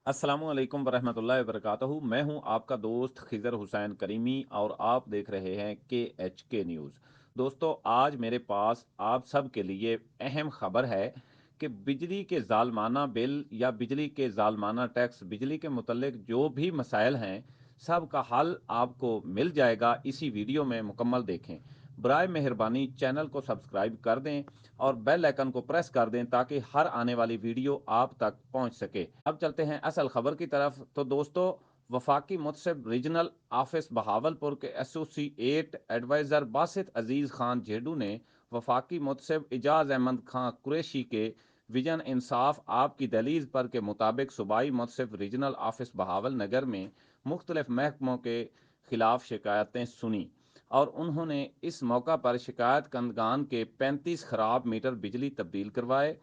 अस्सलामुअलैकुम वरहमतुल्लाहि वबरकातुहू। मैं हूं आपका दोस्त खिज़र हुसैन करीमी और आप देख रहे हैं के न्यूज़। दोस्तों, आज मेरे पास आप सब के लिए अहम खबर है कि बिजली के ज़ालमाना बिल या बिजली के ज़ालमाना टैक्स, बिजली के मुतल्लिक जो भी मसाइल हैं, सब का हल आपको मिल जाएगा। इसी वीडियो में मुकम्मल देखें। बराए मेहरबानी चैनल को सब्सक्राइब कर दें और बेल आइकन को प्रेस कर दें ताकि हर आने वाली वीडियो आप तक पहुंच सके। अब चलते हैं असल खबर की तरफ। तो दोस्तों, वफाकी मुतसिब रीजनल ऑफिस बहावलपुर के एसोसिएट एडवाइज़र बासित अजीज़ खान जेडू ने वफाकी मुतसिब इजाज़ अहमद खान कुरैशी के विजन इंसाफ आपकी दलील पर के मुताबिक सूबाई मुतसिब रीजनल ऑफिस बहावल नगर में मुख्तलिफ महकमों के खिलाफ शिकायतें सुनी और उन्होंने इस मौका पर शिकायत कंदगान के 35 खराब मीटर बिजली तब्दील करवाए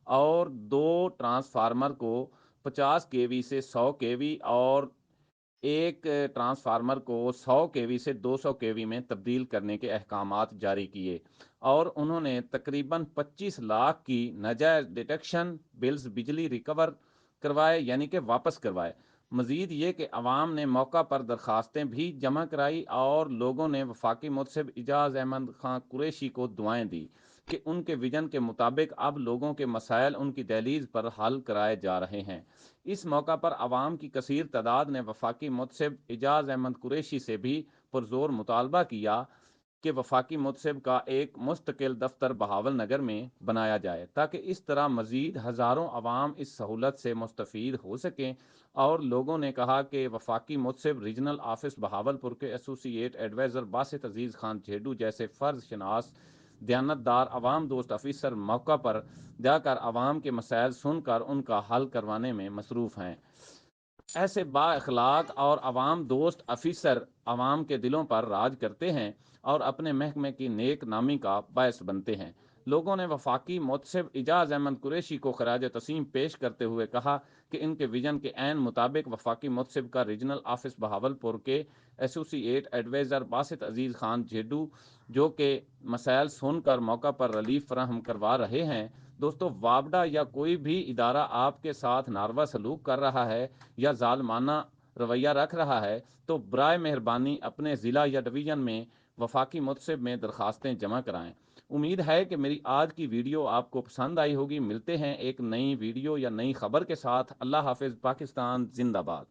और 2 ट्रांसफार्मर को 50 केवी से 100 केवी और एक ट्रांसफार्मर को 100 केवी से 200 केवी में तब्दील करने के अहकामात जारी किए और उन्होंने तकरीबन 25 लाख की नाजायज़ डिटेक्शन बिल्स बिजली रिकवर करवाए, यानी कि वापस करवाए। मजीद ये कि अवाम ने मौका पर दरखास्तें भी जमा कराई और लोगों ने वफाकी मुतसिब इजाज़ अहमद खां कुरैशी को दुआएं दी कि उनके विजन के मुताबिक अब लोगों के मसाइल उनकी दहलीज पर हल कराए जा रहे हैं। इस मौका पर आवाम की कसीर तादाद ने वफाकी मुतसिब इजाज़ अहमद कुरैशी से भी पुरजोर मुतालबा किया कि वफाकी मुतसिब का एक मुस्तकिल दफ्तर बहावल नगर में बनाया जाए ताकि इस तरह मज़ीद हज़ारों अवाम इस सहूलत से मुस्तफ़ीद हो सकें। और लोगों ने कहा कि वफाकी मुतसिब रीजनल ऑफिस बहावलपुर के एसोसिएट एडवाइज़र बासित अजीज़ खान जेडू जैसे फ़र्ज शनास दयानतदार अवाम दोस्त अफिसर मौका पर जाकर अवाम के मसाइल सुनकर उनका हल करवाने में मसरूफ़ हैं। ऐसे बाअखलाक और अवाम दोस्त अफिसर अवाम के दिलों पर राज करते हैं और अपने महकमे की नेक नामी का बायस बनते हैं। लोगों ने वफाकी मुतसिब इजाज़ अहमद कुरैशी को खराज तस्लीम पेश करते हुए कहा कि इनके विजन के ऐन मुताबिक वफाकी मुतसिब का रीजनल ऑफिस बहावलपुर के एसोसिएट एडवाइज़र बासित अजीज़ खान जेडू जो कि मसाइल सुनकर मौका पर रिलीफ फराहम करवा रहे हैं। दोस्तों, वापडा या कोई भी इदारा आपके साथ नारवा सलूक कर रहा है या जालमाना रवैया रख रहा है तो बराए मेहरबानी अपने ज़िला या डिवीज़न में वफाकी मुतसिब में दरखास्तें जमा कराएं। उम्मीद है कि मेरी आज की वीडियो आपको पसंद आई होगी। मिलते हैं एक नई वीडियो या नई खबर के साथ। अल्लाह हाफिज़। पाकिस्तान जिंदाबाद।